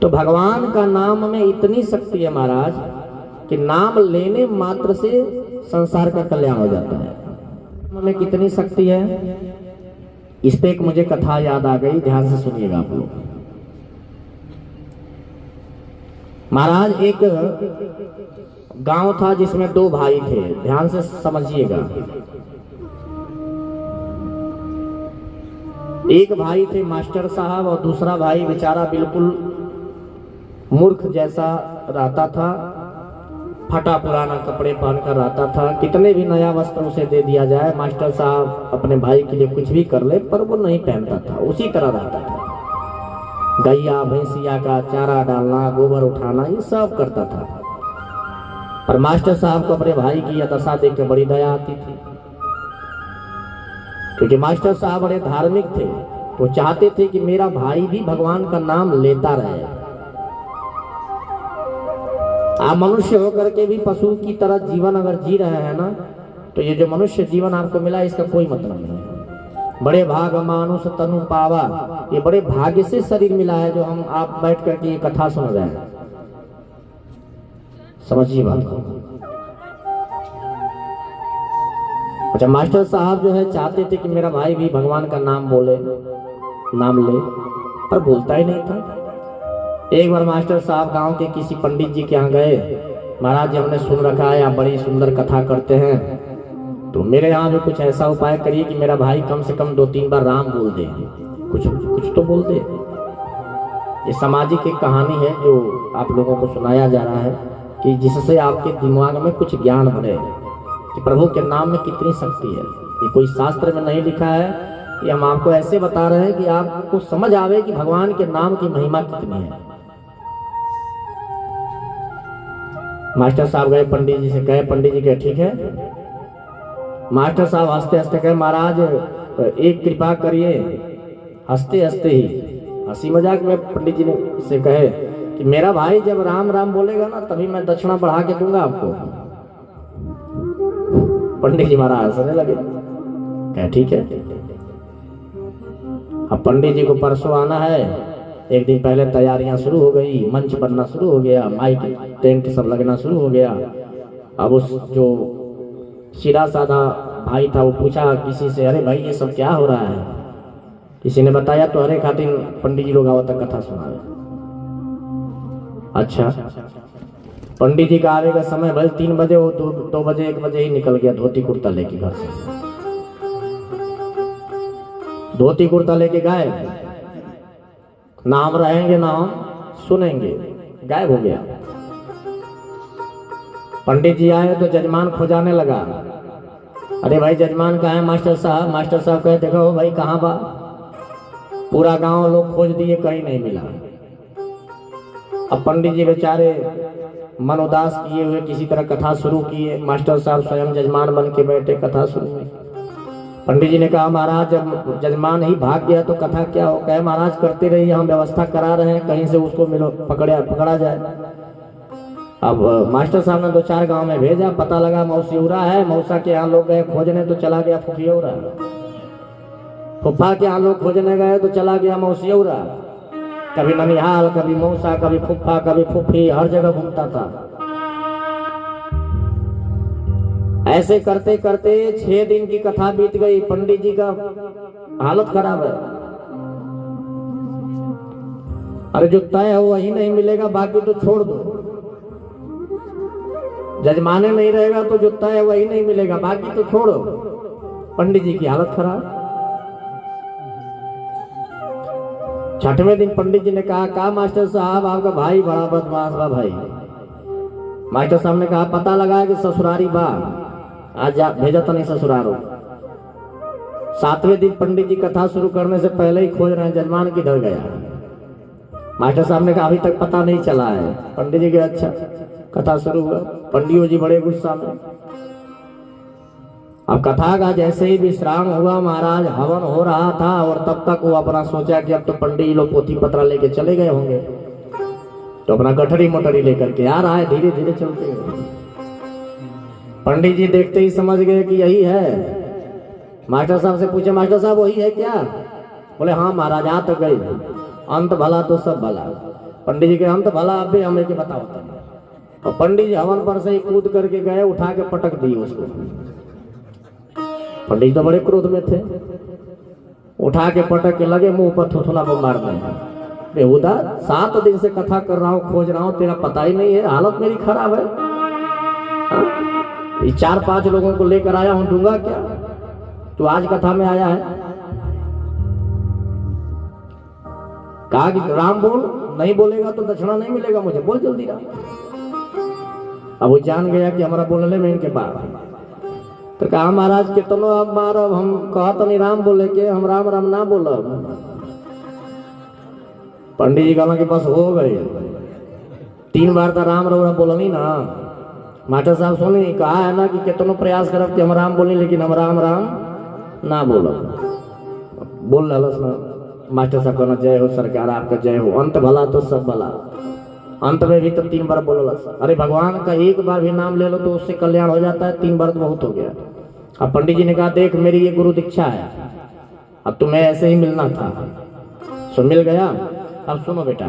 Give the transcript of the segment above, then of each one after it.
तो भगवान का नाम में इतनी शक्ति है महाराज कि नाम लेने मात्र से संसार का कल्याण हो जाता है। में कितनी शक्ति है, इस पे एक मुझे कथा याद आ गई, ध्यान से सुनिएगा आप लोग। महाराज एक गांव था जिसमें दो भाई थे, ध्यान से समझिएगा। एक भाई थे मास्टर साहब और दूसरा भाई बेचारा बिल्कुल मूर्ख जैसा रहता था, फटा पुराना कपड़े पहनकर रहता था। कितने भी नया वस्त्र उसे दे दिया जाए, मास्टर साहब अपने भाई के लिए कुछ भी कर ले, पर वो नहीं पहनता था, उसी तरह रहता था। गैया भैंसिया का चारा डालना, गोबर उठाना, ये सब करता था। पर मास्टर साहब को अपने भाई की यह दशा देख के बड़ी दया आती थी, क्योंकि मास्टर साहब बड़े धार्मिक थे, तो चाहते थे कि मेरा भाई भी भगवान का नाम लेता रहे। आप मनुष्य होकर के भी पशु की तरह जीवन अगर जी रहे हैं ना, तो ये जो मनुष्य जीवन आपको मिला इसका कोई मतलब नहीं है। बड़े भाग मानुष तनु पावा, ये बड़े भाग्य से शरीर मिला है जो हम आप बैठ करके ये कथा सुन रहे हैं। समझिए बात को। अच्छा, मास्टर साहब जो है चाहते थे कि मेरा भाई भी भगवान का नाम बोले, नाम ले, पर बोलता ही नहीं था। एक बार मास्टर साहब गांव के किसी पंडित जी के यहाँ गए। महाराज जी, हमने सुन रखा है आप बड़ी सुंदर कथा करते हैं, तो मेरे यहाँ भी कुछ ऐसा उपाय करिए कि मेरा भाई कम से कम 2-3 बार राम बोल दे, कुछ तो बोल दे। ये सामाजिक एक कहानी है जो आप लोगों को सुनाया जा रहा है कि जिससे आपके दिमाग में कुछ ज्ञान बढ़े कि प्रभु के नाम में कितनी शक्ति है। ये कोई शास्त्र में नहीं लिखा है, ये हम आपको ऐसे बता रहे हैं कि आपको समझ आवे कि भगवान के नाम की महिमा कितनी है। मास्टर साहब गए पंडित जी से, कहे पंडित जी कहे ठीक है। मास्टर साहब हंसते हंसते कहे महाराज एक कृपा करिए। हंसते हंसते ही हंसी मजाक में पंडित जी ने से कहे कि मेरा भाई जब राम राम बोलेगा ना तभी मैं दक्षिणा बढ़ा के दूंगा आपको। पंडित जी महाराज हंसने लगे, कहे ठीक है। अब पंडित जी को परसों आना है, एक दिन पहले तैयारियां शुरू हो गई, मंच बनना शुरू हो गया, माइक टेंट सब लगना शुरू हो गया। अब उस जो सीधा साधा भाई था वो पूछा किसी से, अरे भाई ये सब क्या हो रहा है? किसी ने बताया तो अरे खातिर पंडित जी लोग आवत कथा सुना रहे। अच्छा, पंडित जी का आने का समय भाई 3 बजे, वो 2 बजे 1 बजे ही निकल गया धोती कुर्ता लेके घर से। धोती कुर्ता लेके गए, ना हम रहेंगे ना हम सुनेंगे, गायब हो गया। पंडित जी आए तो जजमान खोजाने लगा, अरे भाई जजमान कहाँ है मास्टर साहब? मास्टर साहब कहे देखो भाई कहाँ बा? पूरा गांव लोग खोज दिए, कहीं नहीं मिला। अब पंडित जी बेचारे मन उदास किए हुए किसी तरह कथा शुरू किए। मास्टर साहब स्वयं जजमान बन के बैठे, कथा शुरू हुई। पंडित जी ने कहा महाराज जब जजमान ही भाग गया तो कथा क्या हो? कहे महाराज करते रहिए, हम व्यवस्था करा रहे हैं, कहीं से उसको मिलो, पकड़ा जाए। अब मास्टर साहब ने 2-4 गांव में भेजा, पता लगा मौसीउरा है। मौसा के यहाँ लोग गए खोजने तो चला गया फुफियौरा। फुफा के यहाँ लोग खोजने गए तो चला गया मौसीउरा। कभी ननिहाल, कभी मौसा, कभी फुफा, कभी फुफी, हर जगह घूमता था। ऐसे करते करते 6 दिन की कथा बीत गई। पंडित जी का हालत खराब है। अरे जो तय है वही नहीं मिलेगा, बाकी तो छोड़ दो। जजमाने नहीं रहेगा तो जो तय है वही नहीं मिलेगा, बाकी तो छोड़ो। पंडित जी की हालत खराब। 6वें दिन पंडित जी ने कहा मास्टर साहब आपका भाई बड़ा बदमाश बा भाई। मास्टर साहब ने कहा पता लगा कि ससुरारी बा, आज भेजा तो नहीं ससुरारो। 7वें दिन पंडित जी कथा शुरू करने से पहले ही खोज रहे हैं, जजमान किधर गया? मास्टर साहब ने कहा अभी तक पता नहीं चला है। पंडित जी के अच्छा, कथा शुरू हुआ। पंडित जी बड़े गुस्सा में। अब कथा का जैसे ही विश्राम हुआ महाराज, हवन हो रहा था और तब तक वो अपना सोचा कि अब तो पंडित जी लोग पोथी पत्रा लेके चले गए होंगे, तो अपना गठरी मोटरी लेकर के आ रहा है, धीरे धीरे चलते हुए। पंडित जी देखते ही समझ गए कि यही है। मास्टर साहब से पूछे मास्टर साहब वही है क्या? बोले हाँ महाराज आ तो गई, अंत भला तो सब भला। पंडित जी के हम तो भला आप भी हमें के बताओ। और पंडित जी हवन पर से ही कूद करके गए, उठा के पटक दिए उसको। पंडित जी तो बड़े क्रोध में थे, उठा के पटक के लगे मुंह पर थुथुना को मार दें। बेहुदा 7 दिन से कथा कर रहा हूँ, खोज रहा हूँ, तेरा पता ही नहीं है, हालत मेरी खराब है। ये 4-5 लोगों को लेकर आया हूँ, दूंगा क्या? तू आज कथा में आया है। कहा कि राम बोल, नहीं बोलेगा तो दक्षिणा नहीं मिलेगा मुझे, बोल जल्दी राम। अब वो जान गया कि हमारा बोलने में इनके बाप। तो कहा महाराज कितनो अब मारब, हम कहा तो नहीं राम बोले के, हम राम राम ना बोलब। पंडित जी कहना कि बस हो गए, 3 बार तो राम रौरा बोलनी ना। मास्टर साहब सुनी, कहा है ना कि कितनो प्रयास करब कि हम राम बोली, लेकिन हम राम राम ना बोलब। बोल रहा ना मास्टर साहब कहना जय हो सरकार, आपका जय हो, अंत भला तो सब भला। अंत में भी तो 3 बार बोला। अरे भगवान का 1 बार भी नाम ले लो तो उससे कल्याण हो जाता है, 3 बार तो बहुत हो गया। अब पंडित जी ने कहा देख मेरी ये गुरु दीक्षा है, अब तुम्हें ऐसे ही मिलना था, सो मिल गया। अब सुनो बेटा,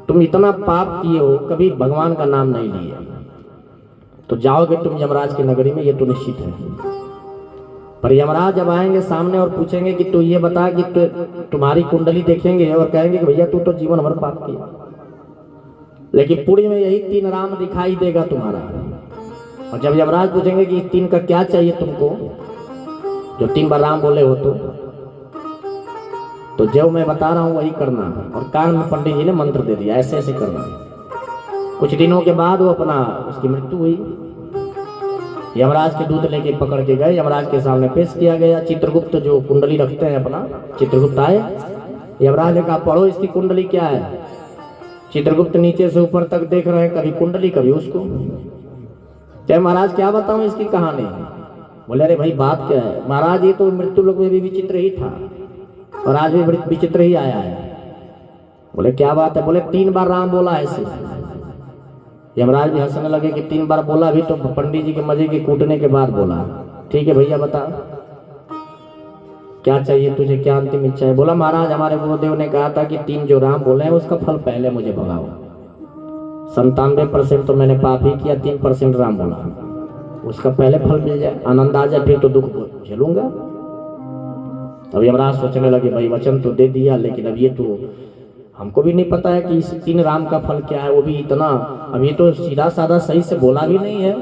तुम इतना पाप किए हो, कभी भगवान का नाम नहीं लिया, तो जाओगे तुम यमराज की नगरी में, ये तो निश्चित है। पर यमराज जब आएंगे सामने और पूछेंगे कि तू ये बता कि तुम्हारी कुंडली देखेंगे और कहेंगे कि भैया तू तो जीवन भर पाप किया, लेकिन पुरी में यही 3 राम दिखाई देगा तुम्हारा। और जब यमराज पूछेंगे कि 3 का क्या चाहिए तुमको, जो 3 बार राम बोले हो, तो जो मैं बता रहा हूं वही करना। और कान में पंडित जी ने मंत्र दे दिया, ऐसे ऐसे करना। कुछ दिनों के बाद वो अपना उसकी मृत्यु हुई। यमराज के दूत लेके पकड़ के गए, यमराज के सामने पेश किया गया। चित्रगुप्त जो कुंडली रखते हैं अपना, चित्रगुप्त आए, यमराज ने कहा पढ़ो इसकी कुंडली क्या है। चित्रगुप्त नीचे से ऊपर तक देख रहे हैं, कभी कुंडली कभी उसको। क्या महाराज क्या बताऊं इसकी कहानी? बोले अरे भाई बात क्या है महाराज, ये तो मृत्यु लोक में भी विचित्र ही था और आज भी विचित्र ही आया है। बोले क्या बात है? बोले 3 बार राम बोला ऐसे। यमराज भी हंसने लगे कि 3 बार बोला भी तो पंडित जी के मजे के कूटने के बाद बोला। ठीक है भैया बता क्या चाहिए तुझे, क्या अंतिम इच्छा है? बोला महाराज हमारे गुरुदेव ने कहा था कि 3 जो राम बोले हैं उसका फल पहले मुझे भगाओ। 97% तो मैंने पाप ही किया, 3% राम बोला, उसका पहले फल मिल जाए, आनंद आ जाए, फिर तो दुख झेलूंगा। अब यमराज सोचने लगे भाई वचन तो दे दिया, लेकिन अब ये तो हमको भी नहीं पता है कि इस 3 राम का फल क्या है, वो भी इतना। अब ये तो सीधा साधा सही से बोला भी नहीं है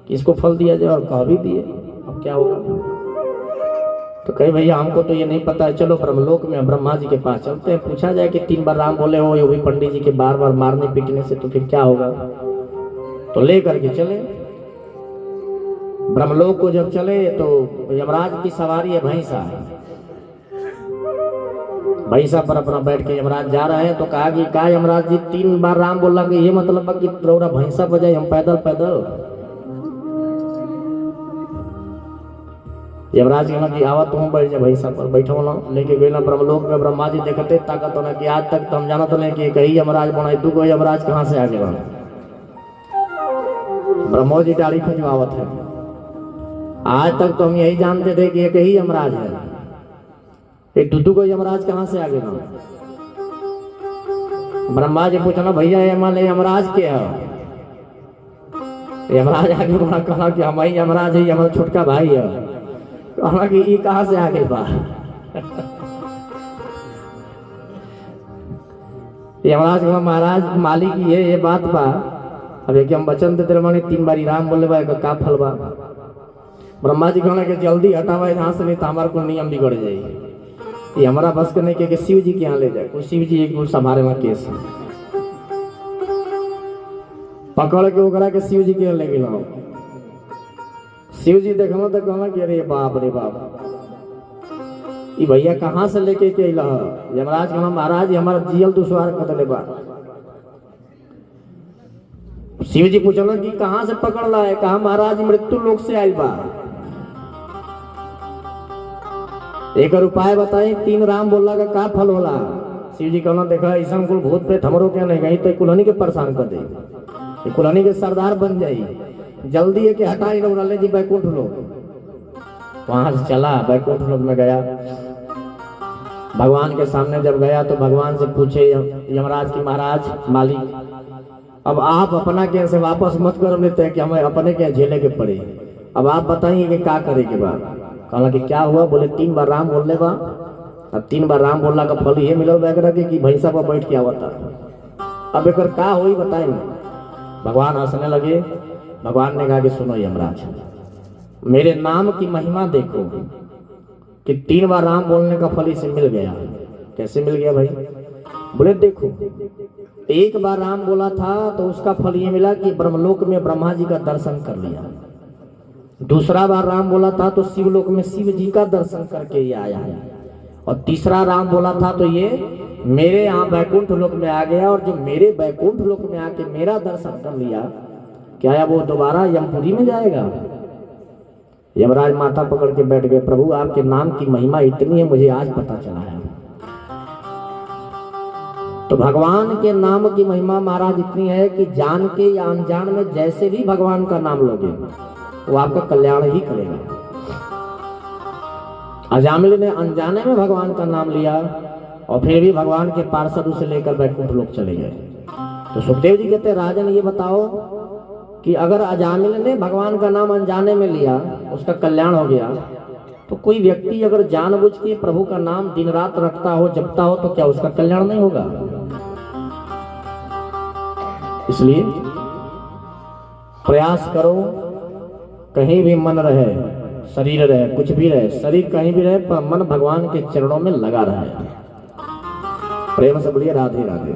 कि इसको फल दिया जाए और कह भी दिए, अब क्या होगा? तो कहे भैया हमको तो ये नहीं पता है, चलो ब्रह्मलोक में ब्रह्मा जी के पास चलते हैं, पूछा जाए कि 3 बार राम बोले हो, ये भी पंडित जी के बार बार मारने पीटने से, तो फिर क्या होगा? तो ले करके चले ब्रह्मलोक को। जब चले तो यमराज की सवारी है भैंसा, भैंसा पर अपना बैठ के यमराज जा रहे हैं। तो कहा कि क्या यमराज जी 3 बार राम बोला कि ये मतलब कि रौरा भैंसा बजाई, हम पैदल पैदल। यमराज कहना कि आवा तुम बैठ जा भैंसा पर, बैठो ना। लेके गए ना ब्रह्मलोक में। ब्रह्मा जी देखते ताकत होना कि आज तक तो हम जानते नहीं कि कहीं यमराज बनाए, 2 यमराज कहाँ से आ गए। ब्रह्मो जी दाढ़ी खिंचवावत है, आज तक तो हम यही जानते थे कि एक ही यमराज है, एक 2 यमराज कहां से आ गए ना। ब्रह्मा जी पूछना भैया यमराज के है? यमराज आगे बड़ा कहना कि हम ही यमराज है, हमारा छोटका भाई है। कहना कि ये कहां से आ गए बा? यमराज कहना महाराज मालिक ये बात बा, अब एक हम वचन देते रहे 3 बारी राम बोले बा, का फल बा? ब्रह्मा जी कहना कि जल्दी हटावा यहाँ से, नहीं तो हमारे को नियम बिगड़ जाएगी। ये हमारा बस करने के शिव जी के यहाँ ले जाए, शिव जी एक संभारे में केस पकड़ के ओकरा के शिव जी के यहाँ ले गए। शिव जी देखना तो कहना कि अरे बाप रे बाप, ये भैया कहाँ से लेके के अला? यमराज कहना महाराज हमारा जियल दुश्वार कर दे बा। शिव जी पूछना कि कहाँ से पकड़ ला है? कहा महाराज मृत्यु लोक से आयल बा, एक उपाय बताई, 3 राम बोलला का फल होला? शिव जी कहना देखा ऐसा कुल भूत पे हमरो क्या नहीं गई तो कुलहनी के परेशान कर दे, कुलहनी के सरदार बन जाई, जल्दी है कि हटाई लोग ले जी बैकुंठ लोग। वहां से चला बैकुंठ लोग में गया। भगवान के सामने जब गया तो भगवान से पूछे यमराज की महाराज मालिक, अब आप अपना के से वापस मत कर लेते हैं कि हमें अपने के झेले के पड़े, अब आप बताइए कि क्या करे के बाद। कहला कि क्या हुआ? बोले 3 बार राम बोल ले बा, अब 3 बार राम बोलला का फल ये मिलल वगैरह के कि भैंसा पर बैठ के आवता, अब एक का हुई बताए। भगवान हंसने लगे। भगवान ने कहा कि सुनो यमराज, मेरे नाम की महिमा देखो कि 3 बार राम बोलने का फल इसे मिल गया। कैसे मिल गया भाई? बोले देखो, 1 बार राम बोला था तो उसका फल ये मिला कि ब्रह्मलोक में ब्रह्मा जी का दर्शन कर लिया। दूसरा बार राम बोला था तो शिवलोक में शिव जी का दर्शन करके ये आया है। और तीसरा राम बोला था तो ये मेरे यहाँ बैकुंठ लोक में आ गया, और जो मेरे बैकुंठ लोक में आके मेरा दर्शन कर लिया, क्या वो दोबारा यमपुरी में जाएगा? यमराज माथा पकड़ के बैठ गए। प्रभु आपके नाम की महिमा इतनी है, मुझे आज पता चला है। तो भगवान के नाम की महिमा महाराज इतनी है कि जान के या अनजान में जैसे भी भगवान का नाम लोगे वो आपका कल्याण ही करेगा। अजामिल ने अनजाने में भगवान का नाम लिया और फिर भी भगवान के पार्षद उसे लेकर बैकुंठ लोक चले गए। तो सुखदेव जी कहते राजन ये बताओ कि अगर अजामिल ने भगवान का नाम अनजाने में लिया, उसका कल्याण हो गया, तो कोई व्यक्ति अगर जानबूझ के प्रभु का नाम दिन रात रखता हो, जपता हो, तो क्या उसका कल्याण नहीं होगा? इसलिए प्रयास करो, कहीं भी मन रहे, शरीर रहे, कुछ भी रहे, शरीर कहीं भी रहे पर मन भगवान के चरणों में लगा रहे। प्रेम से बोलिए राधे राधे।